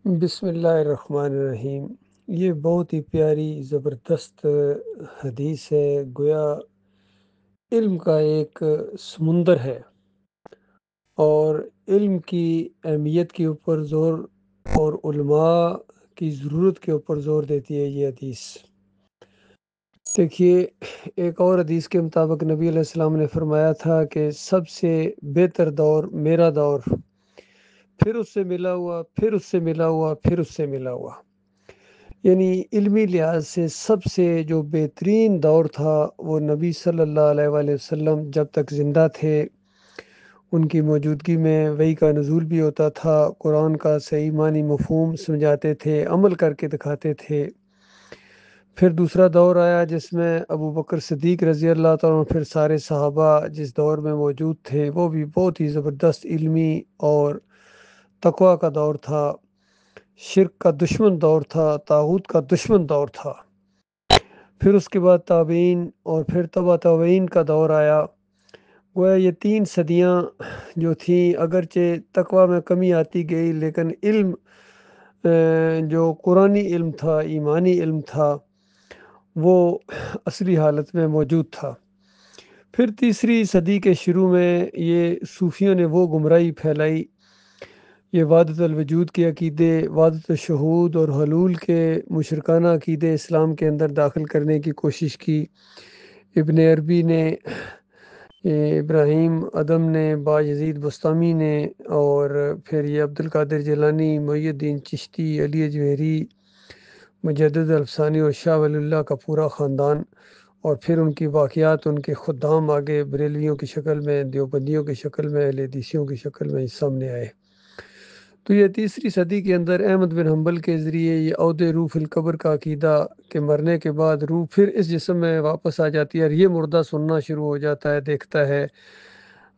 بسم اللہ الرحمن الرحیم۔ یہ بہت ہی پیاری زبردست حدیث ہے، گویا علم کا ایک سمندر ہے اور علم کی اہمیت کے اوپر زور اور علماء کی ضرورت کے اوپر زور دیتی ہے یہ حدیث۔ دیکھیے، ایک اور حدیث کے مطابق نبی علیہ السلام نے فرمایا تھا کہ سب سے بہتر دور میرا دور، پھر اس سے ملا ہوا، پھر اس سے ملا ہوا، پھر اس سے ملا ہوا۔ یعنی علمی لحاظ سے سب سے جو بہترین دور تھا وہ نبی صلی اللہ علیہ وآلہ وسلم جب تک زندہ تھے، ان کی موجودگی میں وحی کا نزول بھی ہوتا تھا، قرآن کا صحیح معنی مفہوم سمجھاتے تھے، عمل کر کے دکھاتے تھے۔ پھر دوسرا دور آیا جس میں ابو بکر صدیق رضی اللہ تعالیٰ عنہ، پھر سارے صحابہ جس دور میں موجود تھے، وہ بھی بہت ہی زبردست علمی اور تقوی کا دور تھا، شرک کا دشمن دور تھا، طاغوت کا دشمن دور تھا۔ پھر اس کے بعد تابعین اور پھر تبع تابعین کا دور آیا۔ گویا یہ 3 صدیاں جو تھیں، اگرچہ تقوی میں کمی آتی گئی، لیکن علم جو قرآنی علم تھا، ایمانی علم تھا، وہ اصلی حالت میں موجود تھا۔ پھر تیسری صدی کے شروع میں یہ صوفیوں نے وہ گمراہی پھیلائی، یہ وحدت الوجود کے عقیدے، وحدت الشہود اور حلول کے مشرکانہ عقیدے اسلام کے اندر داخل کرنے کی کوشش کی۔ ابن عربی نے، ابراہیم ادم نے، بایزید بستامی نے، اور پھر یہ عبد القادر جیلانی، محی الدین چشتی، علی اجویری، مجدد الفسانی اور شاہ ولی اللہ کا پورا خاندان، اور پھر ان کی واقعات، ان کے خدام آگے بریلویوں کی شکل میں، دیوبندیوں کی شکل میں، اہل حدیثیوں کی شکل میں سامنے آئے۔ تو یہ تیسری صدی کے اندر احمد بن حنبل کے ذریعے یہ عود روح فی القبر کا عقیدہ کہ مرنے کے بعد روح پھر اس جسم میں واپس آ جاتی ہے، اور یہ مردہ سننا شروع ہو جاتا ہے، دیکھتا ہے،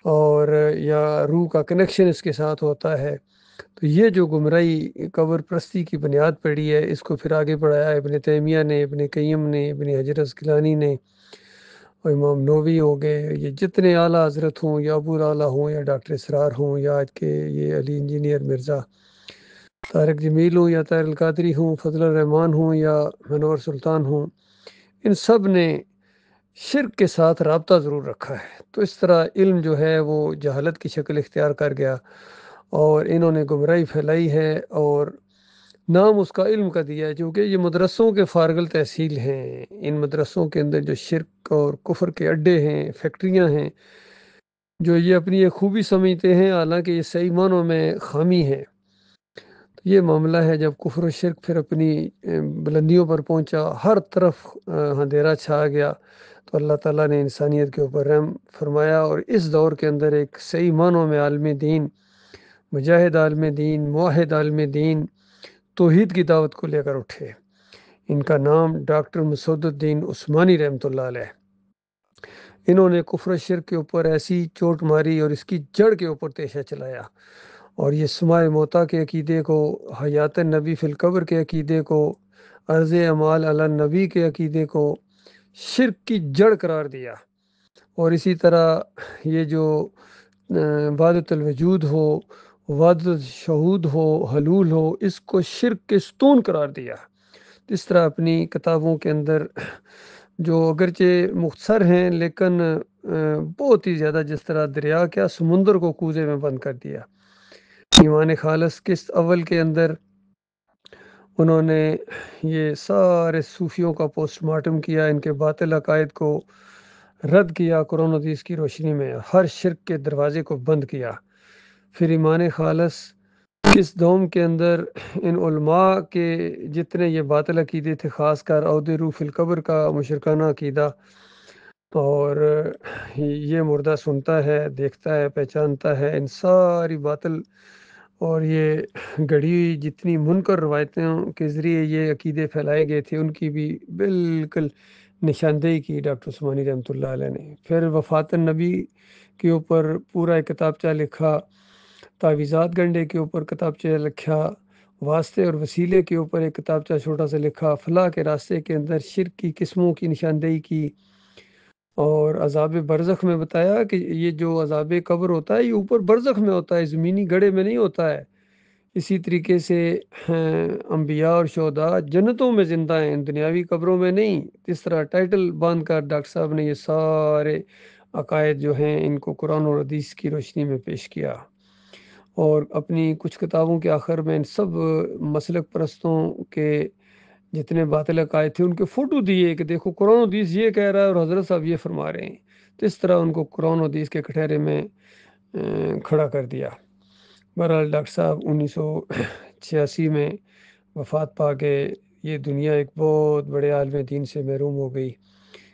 اور یا روح کا کنیکشن اس کے ساتھ ہوتا ہے۔ تو یہ جو گمراہی قبر پرستی کی بنیاد پڑی ہے، اس کو پھر آگے بڑھایا ابن تیمیہ نے، ابن قیم نے، ابن حجر اسقلانی نے، اور امام نووی ہو گئے، یہ جتنے اعلیٰ حضرت ہوں یا ابو الاعلیٰ ہوں یا ڈاکٹر اسرار ہوں یا آج کے یہ علی انجینئر مرزا طارق جمیل ہوں یا طاہر القادری ہوں، فضل الرحمان ہوں یا منور سلطان ہوں، ان سب نے شرک کے ساتھ رابطہ ضرور رکھا ہے۔ تو اس طرح علم جو ہے وہ جہالت کی شکل اختیار کر گیا، اور انہوں نے گمراہی پھیلائی ہے، اور نام اس کا علم کا دیا ہے، کیونکہ یہ مدرسوں کے فارغ التحصیل ہیں۔ ان مدرسوں کے اندر جو شرک اور کفر کے اڈے ہیں، فیکٹریاں ہیں، جو یہ اپنی ایک خوبی سمجھتے ہیں، حالانکہ یہ صحیح معنوں میں خامی ہے۔ یہ معاملہ ہے جب کفر و شرک پھر اپنی بلندیوں پر پہنچا، ہر طرف اندھیرا چھا گیا، تو اللہ تعالیٰ نے انسانیت کے اوپر رحم فرمایا، اور اس دور کے اندر ایک صحیح معنوں میں عالم دین، مجاہد عالم دین، موحد عالم دین توحید کی دعوت کو لے کر اٹھے۔ ان کا نام ڈاکٹر مسعود الدین عثمانی رحمۃ اللہ علیہ۔ انہوں نے کفر و شرک کے اوپر ایسی چوٹ ماری اور اس کی جڑ کے اوپر تیشہ چلایا، اور یہ سماع موتا کے عقیدے کو، حیات نبی فی القبر کے عقیدے کو، عرض اعمال علی النبی کے عقیدے کو شرک کی جڑ قرار دیا، اور اسی طرح یہ جو وحدت الوجود ہو، وحدت الشہود ہو، حلول ہو، اس کو شرک کے ستون قرار دیا۔ اس طرح اپنی کتابوں کے اندر جو اگرچہ مختصر ہیں لیکن بہت ہی زیادہ، جس طرح دریا کیا سمندر کو کوزے میں بند کر دیا۔ ایمان خالص قسط اول کے اندر انہوں نے یہ سارے صوفیوں کا پوسٹ مارٹم کیا، ان کے باطل عقائد کو رد کیا، قرآن و حدیث کی روشنی میں ہر شرک کے دروازے کو بند کیا۔ پھر ایمان خالص اس دوم کے اندر ان علماء کے جتنے یہ باطل عقیدے تھے، خاص کر عود روح فی القبر کا مشرکانہ عقیدہ، اور یہ مردہ سنتا ہے، دیکھتا ہے، پہچانتا ہے، ان ساری باطل اور یہ گڑھی جتنی منکر روایتوں کے ذریعے یہ عقیدے پھیلائے گئے تھے، ان کی بھی بالکل نشاندہی کی ڈاکٹر عثمانی رحمۃ اللہ علیہ نے۔ پھر وفات النبی کے اوپر پورا ایک کتابچہ لکھا، تعویذات گنڈے کے اوپر کتابچہ لکھا، واسطے اور وسیلے کے اوپر ایک کتابچہ چھوٹا سا لکھا، فلاح کے راستے کے اندر شرک کی قسموں کی نشاندہی کی، اور عذاب برزخ میں بتایا کہ یہ جو عذاب قبر ہوتا ہے یہ اوپر برزخ میں ہوتا ہے، زمینی گڑھے میں نہیں ہوتا ہے، اسی طریقے سے انبیاء اور شہداء جنتوں میں زندہ ہیں، دنیاوی قبروں میں نہیں۔ اس طرح ٹائٹل باندھ کر ڈاکٹر صاحب نے یہ سارے عقائد جو ہیں ان کو قرآن اور حدیث کی روشنی میں پیش کیا، اور اپنی کچھ کتابوں کے آخر میں ان سب مسلک پرستوں کے جتنے باطل عقائد تھے ان کے فوٹو دیے کہ دیکھو قرآن و حدیث یہ کہہ رہا ہے اور حضرت صاحب یہ فرما رہے ہیں۔ تو اس طرح ان کو قرآن و حدیث کے کٹہرے میں کھڑا کر دیا۔ بہرحال ڈاکٹر صاحب 1986 میں وفات پا کے یہ دنیا ایک بہت بڑے عالم دین سے محروم ہو گئی،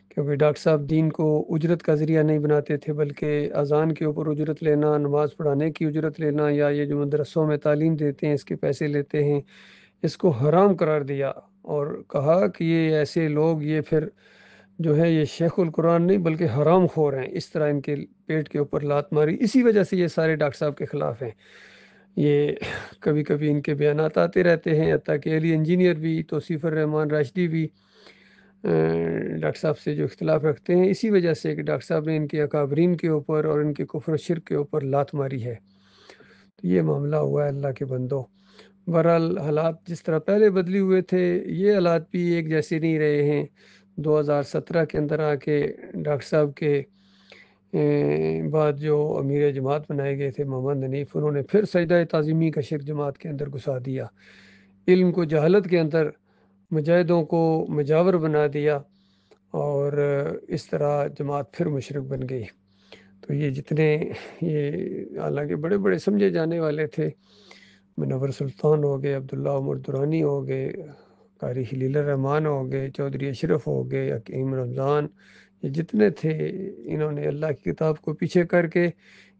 کیونکہ ڈاکٹر صاحب دین کو اجرت کا ذریعہ نہیں بناتے تھے، بلکہ اذان کے اوپر اجرت لینا، نماز پڑھانے کی اجرت لینا، یا یہ جو مدرسوں میں تعلیم دیتے ہیں اس کے پیسے لیتے ہیں، اس کو حرام قرار دیا اور کہا کہ یہ ایسے لوگ یہ پھر جو ہے یہ شیخ القرآن نہیں بلکہ حرام خور ہیں۔ اس طرح ان کے پیٹ کے اوپر لات ماری، اسی وجہ سے یہ سارے ڈاکٹر صاحب کے خلاف ہیں۔ یہ کبھی کبھی ان کے بیانات آتے رہتے ہیں، حتیٰ کہ علی انجینئر بھی، توصیف الرحمان راشدی بھی ڈاکٹر صاحب سے جو اختلاف رکھتے ہیں اسی وجہ سے کہ ڈاکٹر صاحب نے ان کے اکابرین کے اوپر اور ان کے کفر و شرک کے اوپر لات ماری ہے۔ تو یہ معاملہ ہوا ہے اللہ کے بندوں۔ بہرحال حالات جس طرح پہلے بدلی ہوئے تھے یہ حالات بھی ایک جیسے نہیں رہے ہیں۔ 2017 کے اندر آ کے ڈاکٹر صاحب کے بعد جو امیر جماعت بنائے گئے تھے محمد حنیف، انہوں نے پھر سجدہ تعظیمی کا شرک جماعت کے اندر گھسا دیا، علم کو جہالت کے اندر مجاہدوں کو مجاور بنا دیا، اور اس طرح جماعت پھر مشرک بن گئی۔ تو یہ جتنے یہ حالانکہ بڑے بڑے سمجھے جانے والے تھے، منور سلطان ہو گئے، عبداللہ عمر دورانی ہو گئے، قاری خلیل الرحمان ہو گئے، چودھری اشرف ہو گئے، حکیم رمضان، یہ جتنے تھے انہوں نے اللہ کی کتاب کو پیچھے کر کے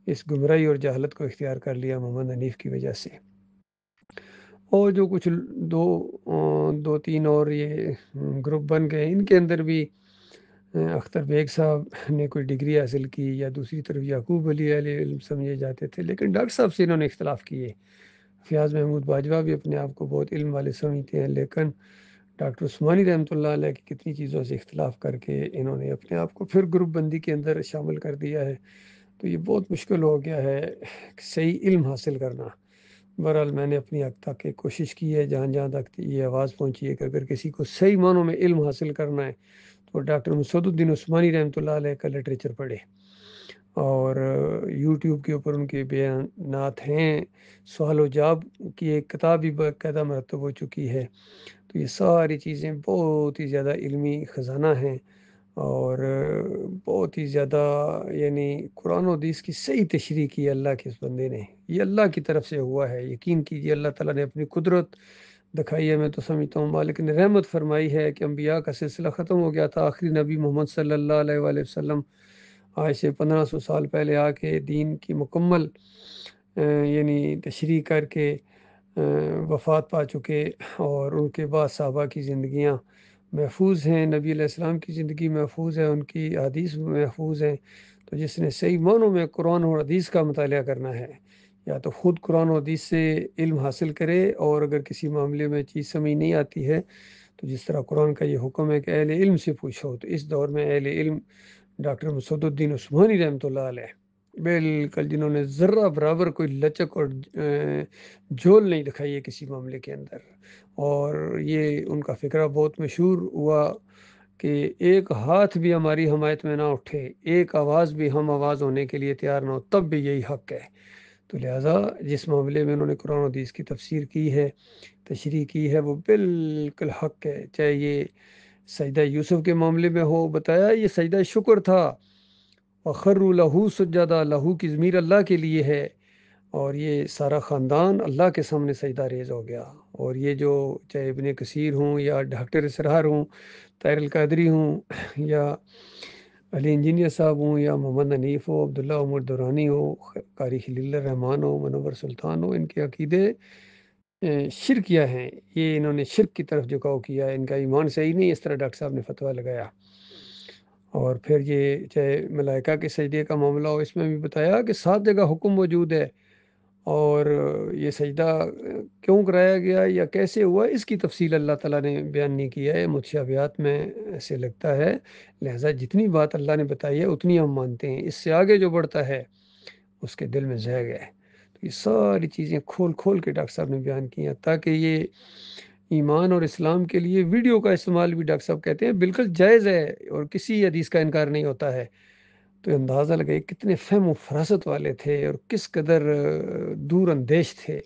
اس گمراہی اور جہالت کو اختیار کر لیا محمد حنیف کی وجہ سے۔ اور جو کچھ دو تین اور یہ گروپ بن گئے، ان کے اندر بھی اختر بیگ صاحب نے کوئی ڈگری حاصل کی، یا دوسری طرف یعقوب علی اہل علم سمجھے جاتے تھے، لیکن ڈاکٹر صاحب سے انہوں نے اختلاف کیے۔ فیاض محمود باجوہ بھی اپنے آپ کو بہت علم والے سمجھتے ہیں، لیکن ڈاکٹر عثمانی رحمۃ اللہ علیہ کی کتنی چیزوں سے اختلاف کر کے انہوں نے اپنے آپ کو پھر گروپ بندی کے اندر شامل کر دیا ہے۔ تو یہ بہت مشکل ہو گیا ہے صحیح علم حاصل کرنا۔ بہرحال میں نے اپنی حد تک کوشش کی ہے، جہاں جہاں تک یہ آواز پہنچی ہے کہ اگر کسی کو صحیح معنوں میں علم حاصل کرنا ہے تو ڈاکٹر مسعود الدین عثمانی رحمۃ اللہ علیہ کا لٹریچر پڑھے، اور یوٹیوب کے اوپر ان کے بیانات ہیں۔ سوال و جواب کی ایک کتاب بھی باقاعدہ مرتب ہو چکی ہے۔ تو یہ ساری چیزیں بہت ہی زیادہ علمی خزانہ ہیں، اور بہت ہی زیادہ یعنی قرآن و حدیث کی صحیح تشریح کی ہے اللہ کے اس بندے نے۔ یہ اللہ کی طرف سے ہوا ہے، یقین کیجئے اللہ تعالیٰ نے اپنی قدرت دکھائی ہے۔ میں تو سمجھتا ہوں مالک نے رحمت فرمائی ہے کہ انبیاء کا سلسلہ ختم ہو گیا تھا، آخری نبی محمد صلی اللہ علیہ وآلہ وسلم آج سے 1500 سال پہلے آ کے دین کی مکمل یعنی تشریح کر کے وفات پا چکے، اور ان کے بعد صحابہ کی زندگیاں محفوظ ہیں، نبی علیہ السلام کی زندگی محفوظ ہے، ان کی حدیث محفوظ ہیں۔ تو جس نے صحیح معنوں میں قرآن اور حدیث کا مطالعہ کرنا ہے، یا تو خود قرآن و حدیث سے علم حاصل کرے، اور اگر کسی معاملے میں چیز سمجھ نہیں آتی ہے تو جس طرح قرآن کا یہ حکم ہے کہ اہل علم سے پوچھو، تو اس دور میں اہل علم ڈاکٹر مسعود الدین عثمانی رحمۃ اللہ علیہ بالکل، جنہوں نے ذرہ برابر کوئی لچک اور جھول نہیں دکھائی ہے کسی معاملے کے اندر، اور یہ ان کا فقرہ بہت مشہور ہوا کہ ایک ہاتھ بھی ہماری حمایت میں نہ اٹھے، ایک آواز بھی ہم آواز ہونے کے لیے تیار نہ ہو، تب بھی یہی حق ہے۔ تو لہٰذا جس معاملے میں انہوں نے قرآن و حدیث کی تفسیر کی ہے، تشریح کی ہے، وہ بالکل حق ہے۔ چاہے یہ سجدہ یوسف کے معاملے میں ہو، بتایا یہ سجدہ شکر تھا، وَخَرُّوا لَهُ سُجَّدًا، لہو کی ضمیر اللہ کے لیے ہے، اور یہ سارا خاندان اللہ کے سامنے سجدہ ریز ہو گیا۔ اور یہ جو چاہے ابن کثیر ہوں، یا ڈاکٹر اسرار ہوں، طاہر القادری ہوں، یا علی انجینئر صاحب ہوں، یا محمد حنیف ہو، عبداللہ عمر دورانی ہو، قاری خلیل الرحمان ہو، منور سلطان ہو، ان کے عقیدے شرکیہ ہیں، یہ انہوں نے شرک کی طرف جھکاؤ کیا ہے، ان کا ایمان صحیح نہیں، اس طرح ڈاکٹر صاحب نے فتویٰ لگایا۔ اور پھر یہ چاہے ملائکہ کے سجدے کا معاملہ ہو، اس میں بھی بتایا کہ 7 جگہ حکم موجود ہے، اور یہ سجدہ کیوں کرایا گیا یا کیسے ہوا، اس کی تفصیل اللہ تعالیٰ نے بیان نہیں کیا ہے، متشابہات میں ایسے لگتا ہے، لہٰذا جتنی بات اللہ نے بتائی ہے اتنی ہم مانتے ہیں، اس سے آگے جو بڑھتا ہے اس کے دل میں زیغ ہے۔ تو یہ ساری چیزیں کھول کھول کے ڈاکٹر صاحب نے بیان کی ہیں، تاکہ یہ ایمان اور اسلام کے لیے ویڈیو کا استعمال بھی ڈاکٹر صاحب کہتے ہیں بالکل جائز ہے اور کسی حدیث کا انکار نہیں ہوتا ہے۔ تو اندازہ لگائے کتنے فہم و فراست والے تھے اور کس قدر دور اندیش تھے،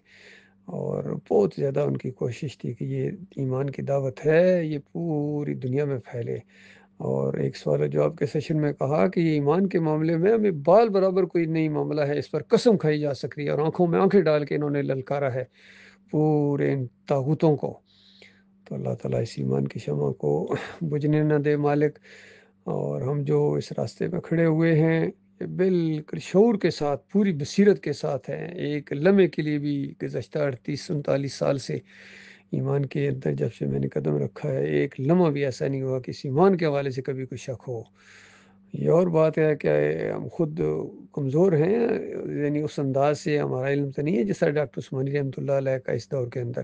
اور بہت زیادہ ان کی کوشش تھی کہ یہ ایمان کی دعوت ہے یہ پوری دنیا میں پھیلے۔ اور ایک سوال و جواب کے سیشن میں کہا کہ یہ ایمان کے معاملے میں ہمیں بال برابر کوئی نئی معاملہ ہے، اس پر قسم کھائی جا سکتی ہے، اور آنکھوں میں آنکھیں ڈال کے انہوں نے للکارا ہے پورے ان طاغوتوں کو۔ تو اللہ تعالیٰ اس ایمان کی شمع کو بجھنے نہ دے مالک، اور ہم جو اس راستے میں کھڑے ہوئے ہیں یہ بالکل شعور کے ساتھ پوری بصیرت کے ساتھ ہیں، ایک لمحے کے لیے بھی گزشتہ 38-39 سال سے ایمان کے اندر جب سے میں نے قدم رکھا ہے ایک لمحہ بھی ایسا نہیں ہوا کہ اس ایمان کے حوالے سے کبھی کوئی شک ہو۔ یہ اور بات ہے کہ ہم خود کمزور ہیں، یعنی اس انداز سے ہمارا علم تو نہیں ہے جیسا ڈاکٹر عثمانی رحمۃ اللہ علیہ کا اس دور کے اندر،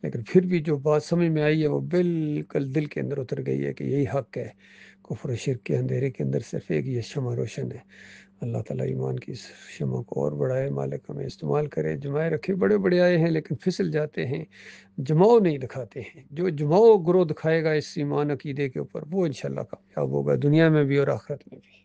لیکن پھر بھی جو بات سمجھ میں آئی ہے وہ بالکل دل کے اندر اتر گئی ہے کہ یہی حق ہے۔ کفر و شرک کے اندھیرے کے اندر صرف ایک یہ شمع روشن ہے۔ اللہ تعالیٰ ایمان کی اس شمع کو اور بڑھائے، مالک ہمیں استعمال کرے۔ جمائے رکھے بڑے بڑے آئے ہیں لیکن پھسل جاتے ہیں، جماؤ نہیں دکھاتے ہیں۔ جو جماؤ گروہ دکھائے گا اس ایمان عقیدے کے اوپر وہ انشاءاللہ کامیاب ہوگا، دنیا میں بھی اور آخرت میں بھی۔